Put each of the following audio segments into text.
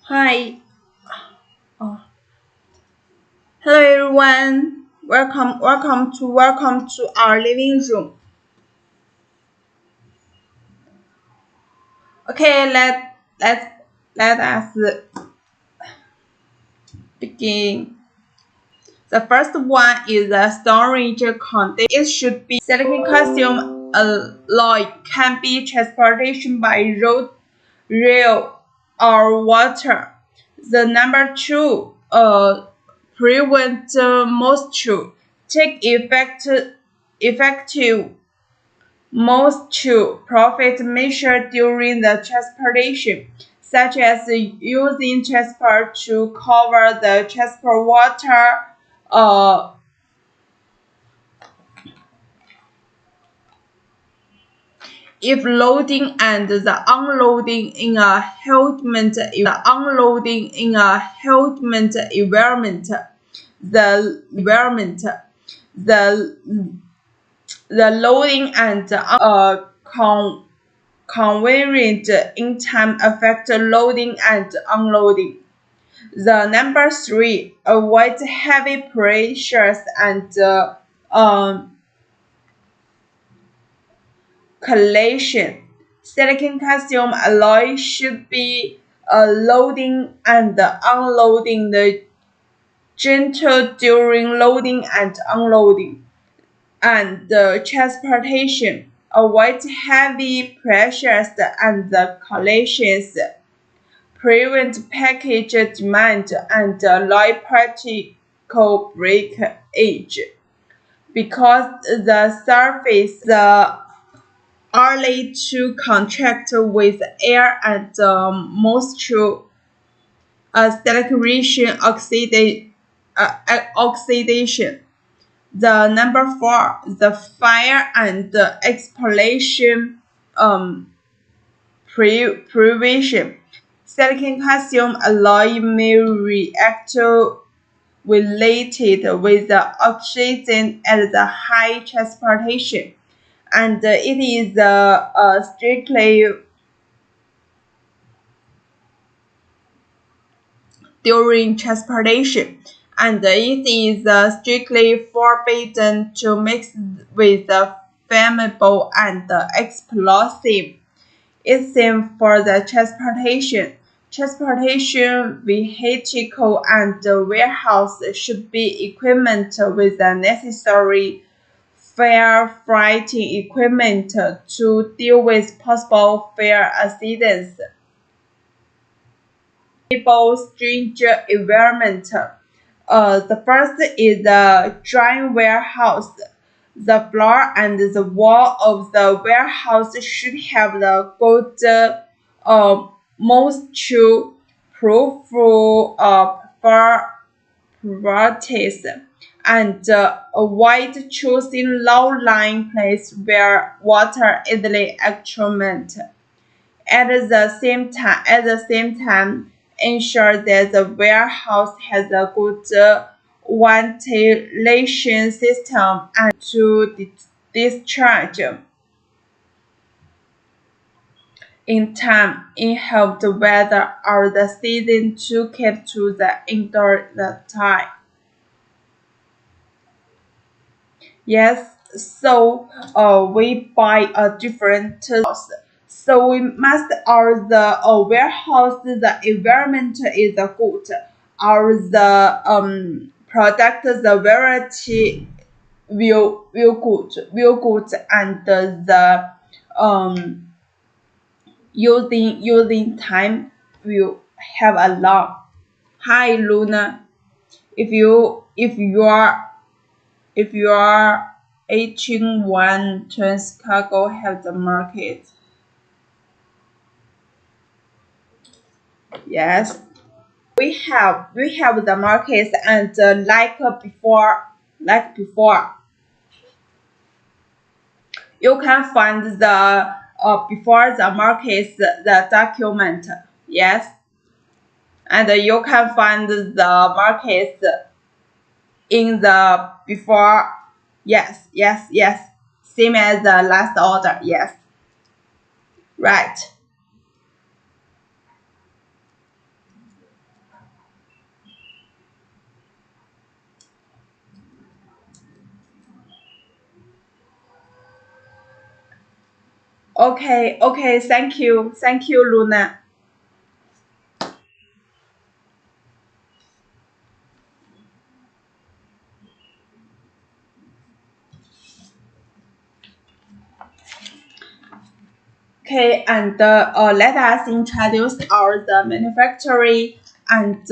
Hi. Oh. Hello everyone. Welcome to our living room. Okay, let us begin. The first one is the storage condition. It should be silicon calcium alloy can be transportation by road, rail, or water. The number two, prevent moisture. Take effective moisture profit measure during the transportation, such as using transport to cover the transport water. Uh, if loading and the unloading in a helmet environment, the the loading and conveyance in time affect loading and unloading. The number three, avoid heavy pressures and collision. Silicon calcium alloy should be loading and unloading the gentle during loading and unloading and transportation. Avoid heavy pressures and collisions. Prevent package demand and low particle breakage because the surface early to contact with air and moisture saturation oxidation. The number four, the fire and explosion prevention. Silicon calcium alloy may react related with the oxygen at the high transportation, and it is strictly during transportation, and it is strictly forbidden to mix with flammable and explosive. It's same for the transportation. Transportation vehicle and warehouse should be equipped with the necessary firefighting equipment to deal with possible fire accidents. Strange environment. The first is the dry warehouse. The floor and the wall of the warehouse should have the good moisture proof properties and avoid choosing low-lying place where water easily accumulates. At the same time, ensure that the warehouse has a good ventilation system and to discharge in time in hot weather or the season to keep to the indoor the time. Yes, so we buy a different house. So we must or the warehouse the environment is good or the product the variety will good and the using time will have a long. Hi Luna, if you are 18 Chicago have the market. Yes, we have the markets and like before you can find the before the markets the document. Yes, and you can find the markets in the before. Yes, same as the last order. Yes, right. Okay, thank you, Luna. Okay, and let us introduce our the manufacturing and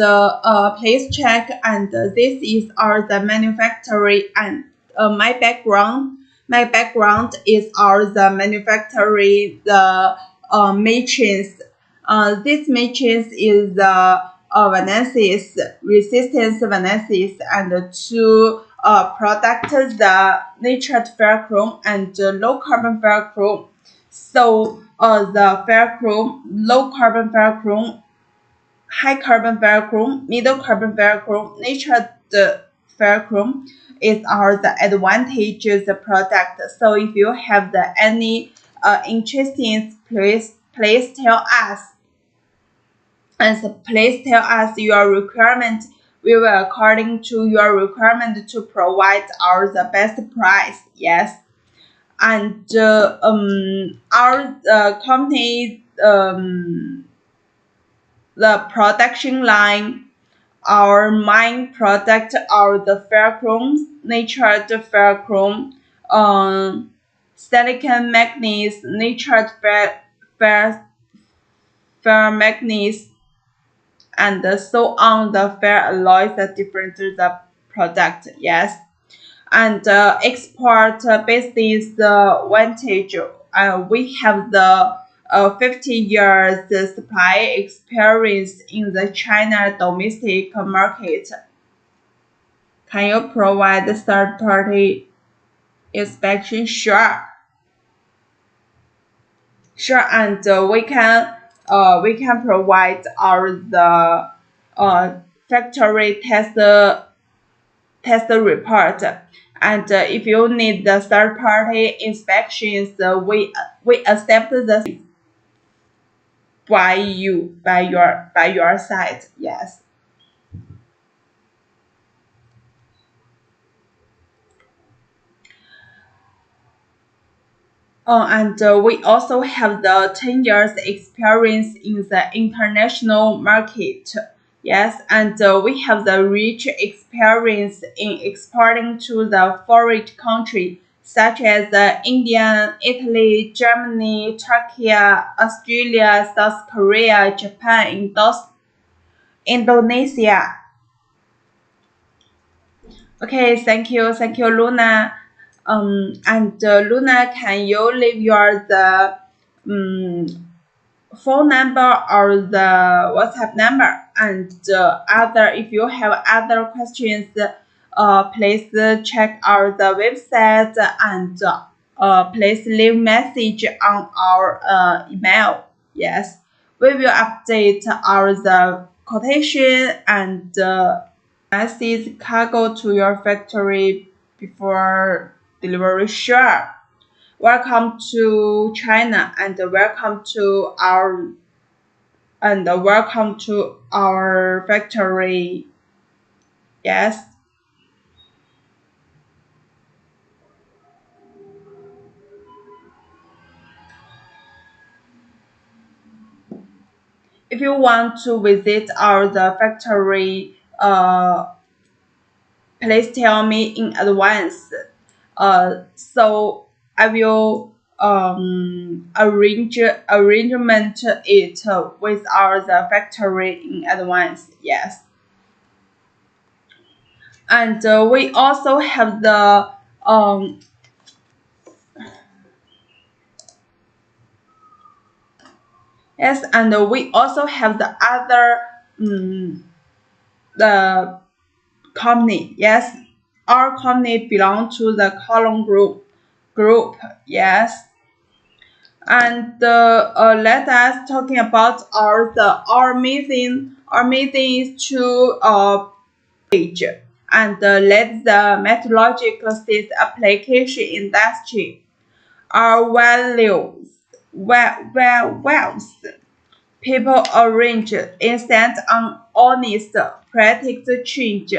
please check. And this is our the manufacturing and my background is our the manufacturing the machines. This machines is the Vanessys resistance Vanessys and to product the natured ferrochrome and low carbon ferrochrome. So the ferrochrome, low carbon ferrochrome, high carbon ferrochrome, middle carbon ferrochrome, natural ferrochrome is our the advantages product. So if you have the any interesting, please tell us. And so please tell us your requirement. We will according to your requirement to provide our the best price. Yes. And our company the production line, our main product are the ferrochrome, natured ferrochrome, silicon manganese, natured ferromanganese, and so on. The ferroalloy the different the product. Yes. And export business advantage. We have the 50 years supply experience in the China domestic market. Can you provide third party inspection? Sure, sure, and we can provide our the factory test report. And if you need the third party inspections, we accept the by your side. Yes. And we also have the 10 years experience in the international market. Yes, and we have the rich experience in exporting to the foreign country such as India, Italy, Germany, Turkey, Australia, South Korea, Japan, Indonesia. Okay, thank you, Luna. And Luna, can you leave your the um, phone number or the WhatsApp number? And other, if you have other questions, please check our the website and please leave message on our email. Yes, we will update our the quotation and message cargo to your factory before delivery. Sure. Welcome to China and welcome to our factory. Yes. If you want to visit our the factory, please tell me in advance. So I will arrangement it with our the factory in advance. Yes. And we also have the yes, and we also have the other the company. Yes, our company belong to the column group. Yes. And let us talking about our mission is to page and let the methodological sys application industry our values wealth people arrange instant on honest practical change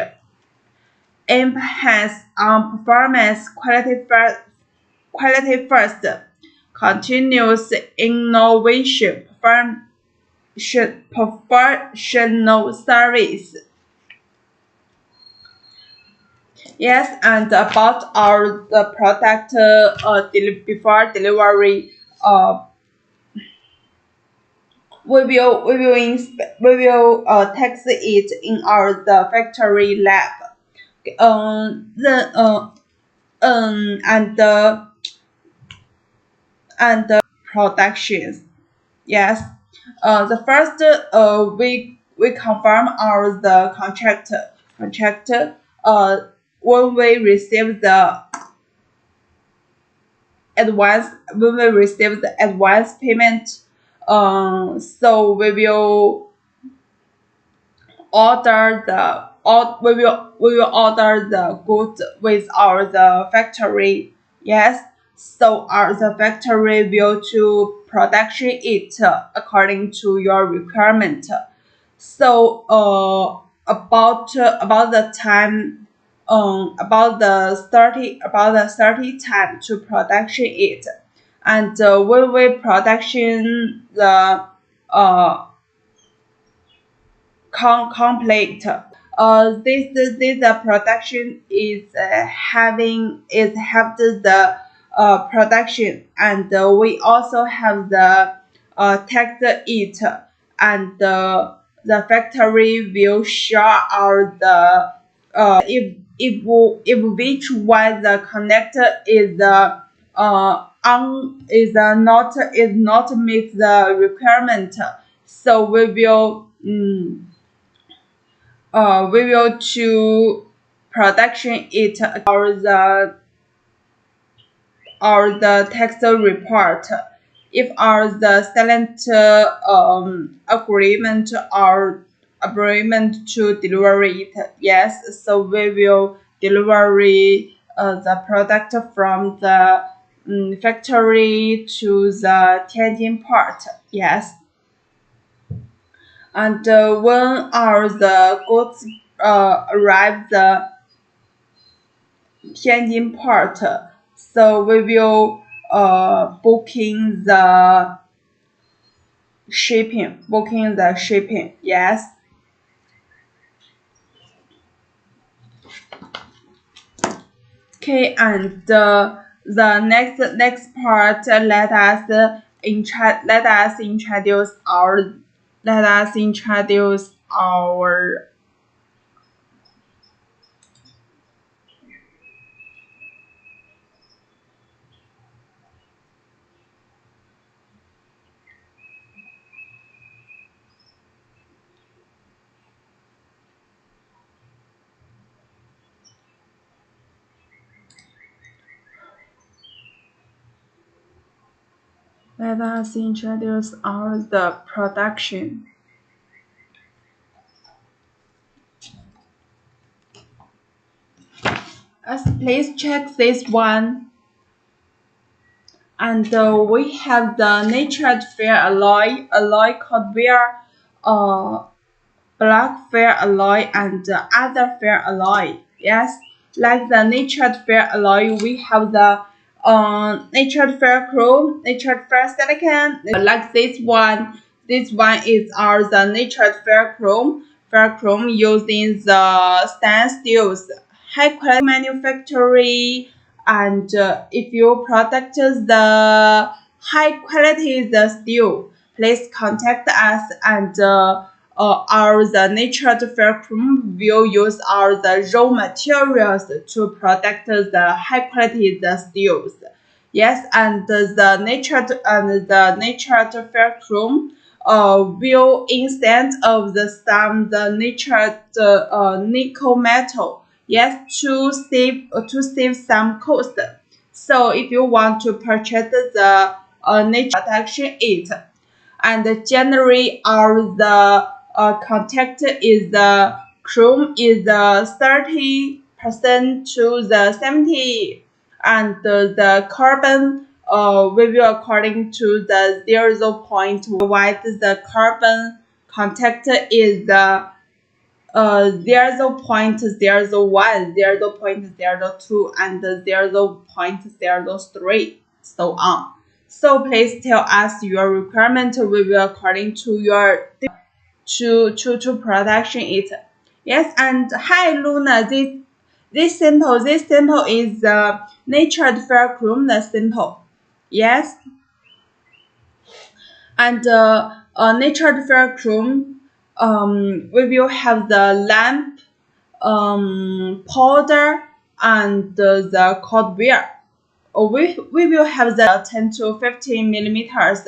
enhance on performance quality first continuous innovation, professional service. Yes, and about our the product before delivery, we will test it in our the factory lab. Then and the productions. Yes. The first we confirm our the contractor when we receive the advance payment. So we will order the goods with our the factory. Yes. So our the factory will to production it according to your requirement. So about the time about the 30 time to production it, and when we production the complete. This production is have the production, and we also have the test it, and the factory will show our the if which one the connector is not meet the requirement. So we will to production it or the text report. If our the silent agreement to deliver it, yes, so we will deliver the product from the factory to the Tianjin port. Yes. And when our the goods arrive the Tianjin port, so we will booking the shipping. Yes. Okay, and the next part, let us introduce our the production. Please check this one. And we have the natured ferroalloy called black ferroalloy and other ferroalloy. Yes, like the natured ferroalloy, we have the natured ferrochrome, natured ferrosilicon. Like this one. This one is our the natured ferrochrome. Ferrochrome using the stainless steels, high quality manufacturing, and if you product the high quality the steel, please contact us, and our the natured ferrochrome will use our the raw materials to product the high quality the steels. Yes, and the natured ferrochrome will instead of the natured nickel metal. Yes, to save some cost. So if you want to purchase the nature protection it, and generally our the contact is the chrome is the 30% to the 70, and the carbon we will according to the 0.0 provide the carbon contact is the 0.01, 0.02, and 0.03, so on. So please tell us your requirement. We will according to your to production it. Yes, and hi Luna, this sample is natured ferrochrome the sample. Yes, and natured ferrochrome. We will have the lamp, powder, and the cold wear. We will have the 10 to 15 millimeters.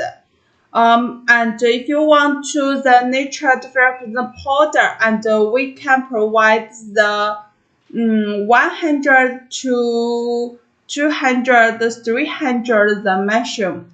And if you want to the natural ferrochrome powder, and we can provide the 100 to 200, 300 the measure.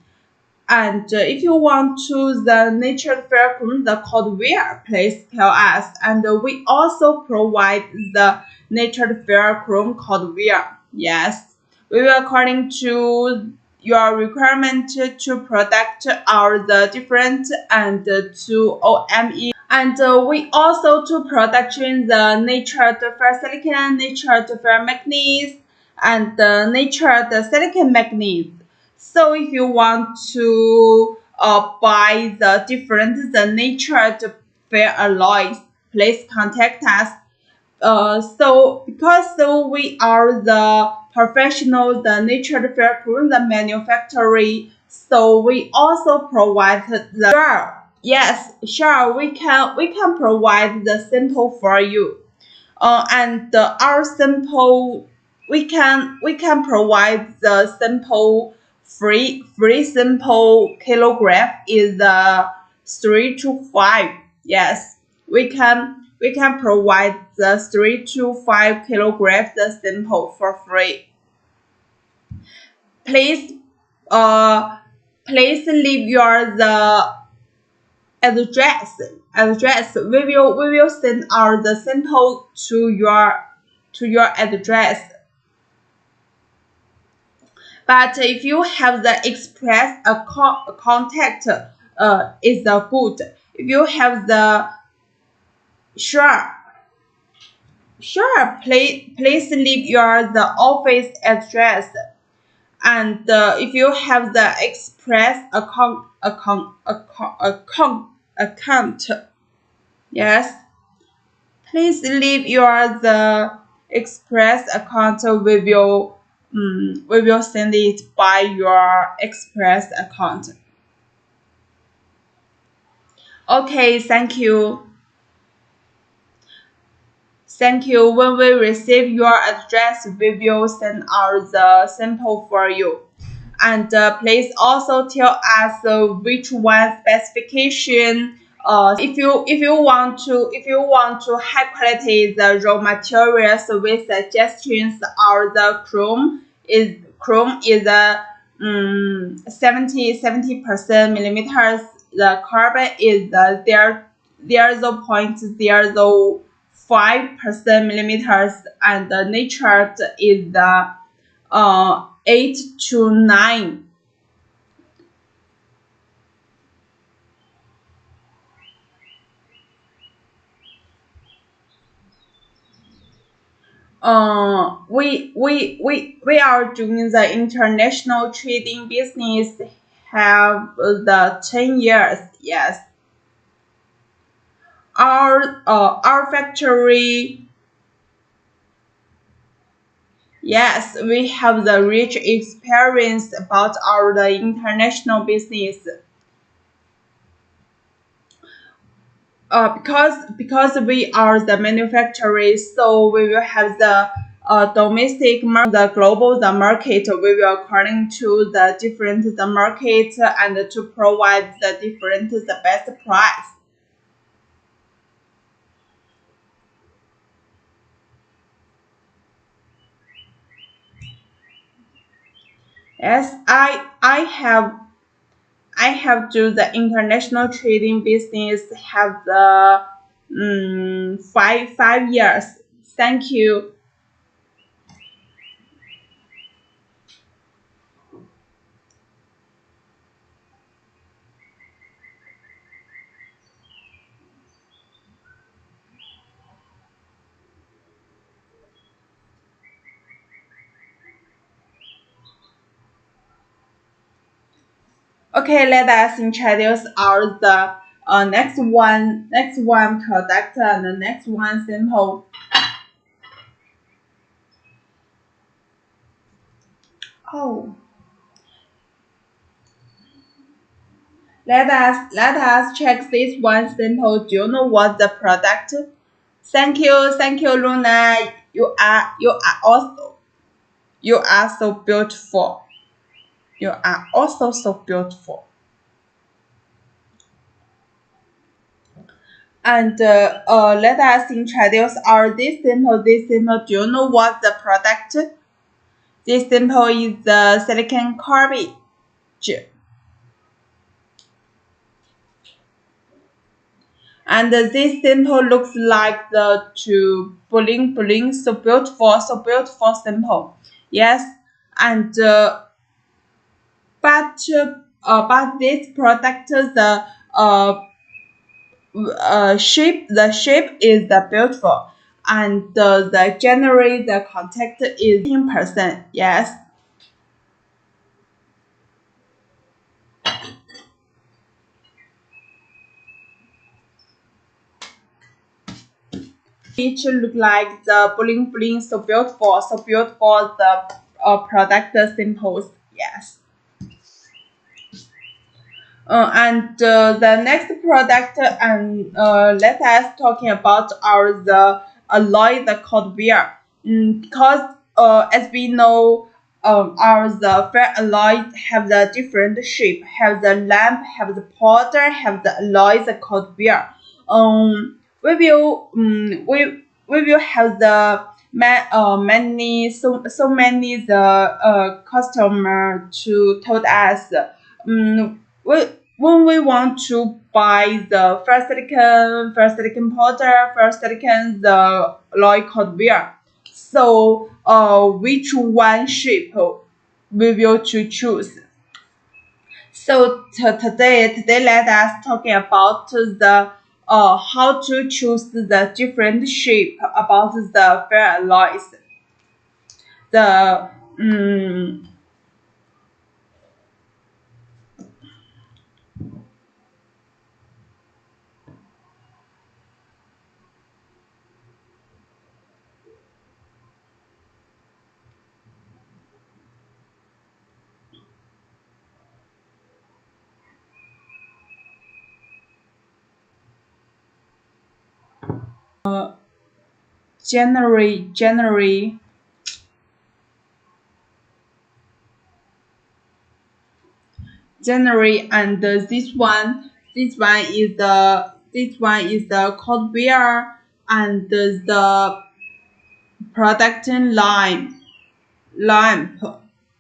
And if you want to the natural ferrochrome, the code where, please tell us. And we also provide the natural ferrochrome code where. Yes, we will according to your requirement to product our the different and to OME. And we also to production the natural ferrosilicon, natural ferromanganese, and the natural silicon manganese. So if you want to buy the different the natural ferroalloys, please contact us. So we are the professional, the natural ferrochrome, the manufacturer. So we also provide the sure. Yes, sure. We can provide the sample for you. And our sample we can provide the sample free sample kilogram is 3 to 5. Yes, we can provide the 3 to 5 kilograms the sample for free. Please uh please leave your the address. We will send our the sample to your address. But if you have the express contact, is the good. If you have the sure, please leave your the office address. And if you have the express account, yes, please leave your the express account. We will send it by your express account. Okay, thank you. Thank you. When we receive your address, we will send out the sample for you. And please also tell us which one specification. If you want to high quality the raw materials, we suggestions are the chrome is a 70% millimeters. The carbon is the 0.05% millimeters, and the natural is the 8 to 9. We are doing the international trading business have the 10 years. Yes, our factory. Yes, we have the rich experience about our the international business. Because we are the manufacturers, so we will have the domestic the global the market. We will according to the different the market and to provide the different the best price. Yes, I have do the international trading business have the 5 years. Thank you. Okay, let us introduce our the next one product and the next one simple. Oh, let us check this one simple. Do you know what the product? Thank you, Luna. You are so beautiful. You are also so beautiful. And let us introduce our this simple. This simple. Do you know what the product? This simple is the silicon carbide. And this simple looks like the two bling bling, so beautiful simple. Yes, and but this product the shape is the beautiful, and the generally the contact is 10%. Yes. Each look like the bling bling, so beautiful, the product simples. Yes. And the next product, and let us talking about our the alloy, the cold beer. Because as we know, our the ferroalloy have the different shape, have the lamp, have the powder, have the alloy, the cold beer. We will have the many so many the customer to told us. When we want to buy the first silicon powder, first silicon the alloy cold beer. So which one shape we will to choose? So today let us talking about the how to choose the different shape about the ferroalloys. The January and this one is the cold beer and the production lamp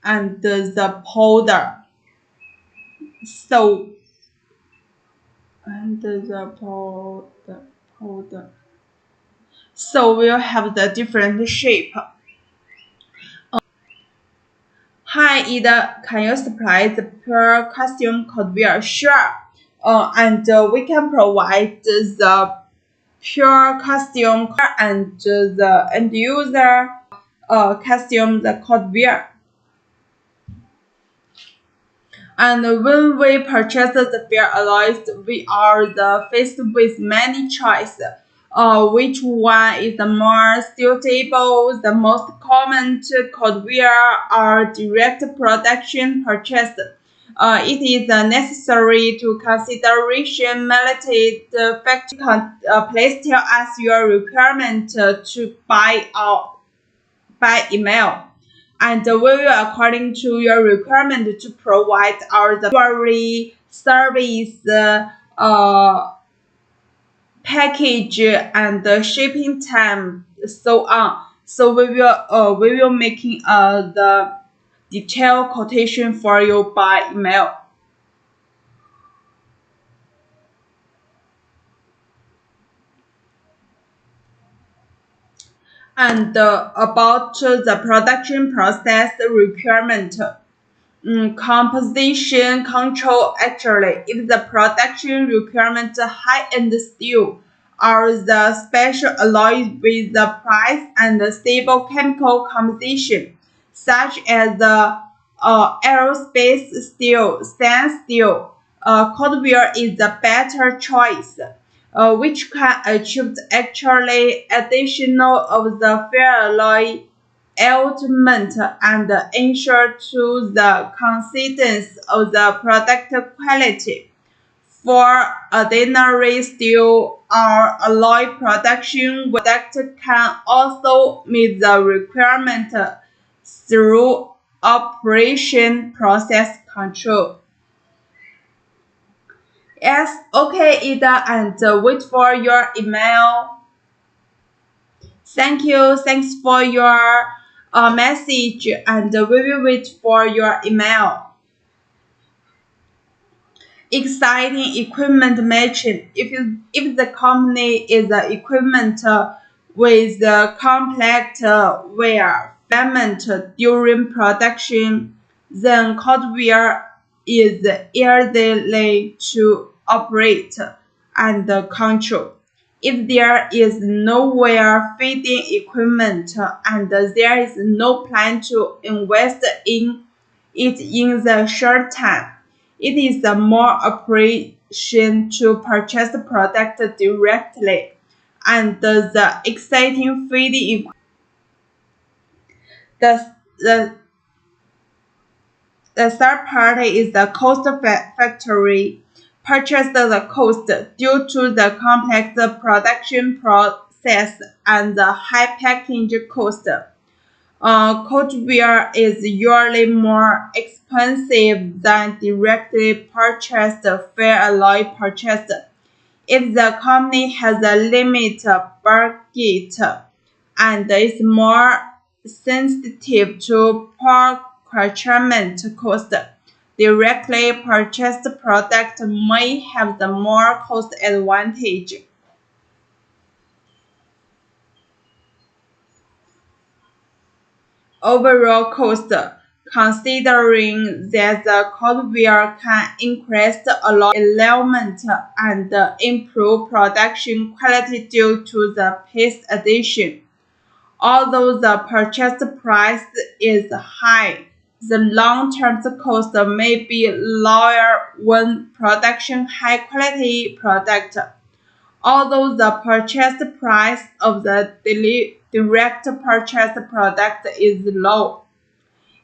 and the powder. So and the powder. So we'll have the different shape. Hi, Ida. Can you supply the pure costume cold beer? Sure. And we can provide the pure costume and the end user costume the cold beer. And when we purchase the beer alloys, we are faced with many choices. Which one is the more suitable? The most common cold beer are direct production purchase. It is necessary to consideration military factory please tell us your requirement to buy by email, and we will according to your requirement to provide our delivery service package and the shipping time so on. So we will making the detailed quotation for you by email. And about the production process requirement. Composition control actually, if the production requirement high-end steel or the special alloys with the price and the stable chemical composition, such as the aerospace steel, stainless steel, cold wear is the better choice, which can achieve actually additional of the ferroalloy element and ensure to the consistency of the product quality. For ordinary steel or alloy production, product can also meet the requirement through operation process control. Yes, okay, Ida, and wait for your email. Thank you. Thanks for your message, and we will wait for your email. Exciting equipment matching. If the company is equipment with complex wear equipment during production, then cold wear is easily to operate and control. If there is no wear feeding equipment and there is no plan to invest in it in the short time, it is a more operation to purchase the product directly, and the exciting feeding the, the, the third party is the cost factory. Purchase the cost due to the complex production process and the high packaging cost. Cold wear is usually more expensive than directly purchased ferroalloy purchase. If the company has a limited budget and is more sensitive to procurement cost, directly purchased product may have the more cost advantage. Overall cost, considering that the cold wear can increase the alloy element and improve production quality due to the paste addition. Although the purchase price is high, the long-term cost may be lower when production high-quality product. Although the purchase price of the direct purchase product is low,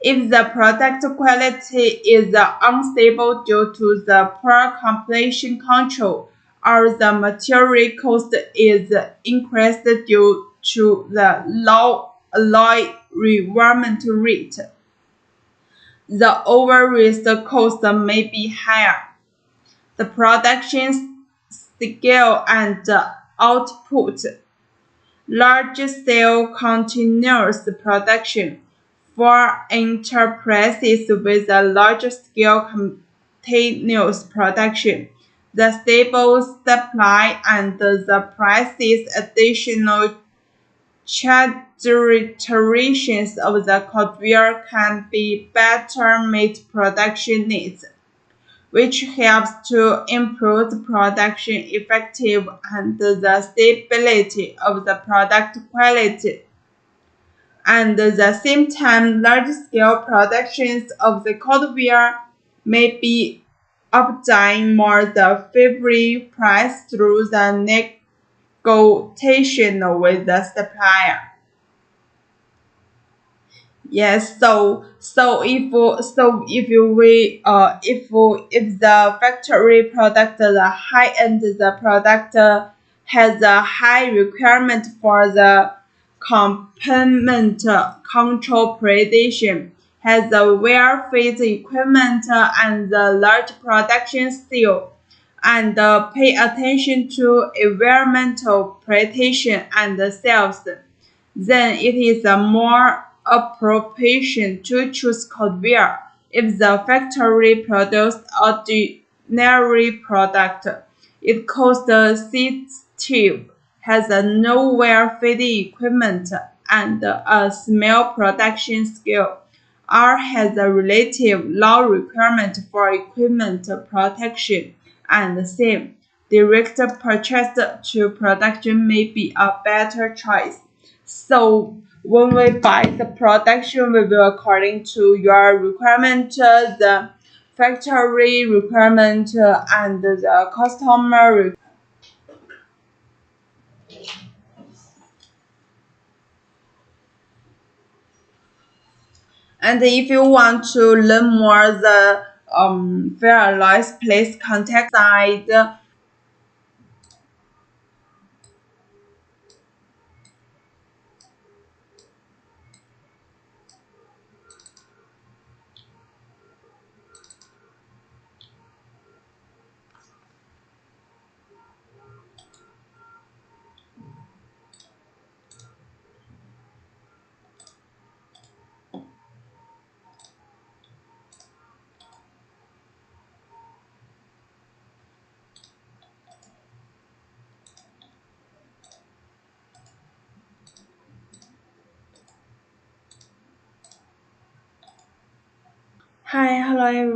if the product quality is unstable due to the poor completion control or the material cost is increased due to the low alloy requirement rate, the overall cost may be higher. The production scale and output. Large-scale continuous production. For enterprises with a large-scale continuous production, the stable supply and the prices additional characteristics of the cold wear can be better meet production needs, which helps to improve the production effectiveness and the stability of the product quality. And at the same time, large-scale productions of the cold wear may be obtain more the favorable price through the negotiation with the supplier. Yes, if the factory product the high end the product has a high requirement for the component control precision, has a well-fit equipment and the large production scale, and pay attention to environmental protection and sales, then it is a more appropriate to choose cold wear. If the factory produced ordinary product, it costs sensitive, has a no wear feeding equipment and a small production scale, or has a relative low requirement for equipment protection, and same. Direct purchase to production may be a better choice. So when we buy the production, we will according to your requirement, the factory requirement, and the customer requirement. And if you want to learn more the ferroalloys, please contact side. Hi, hello everyone.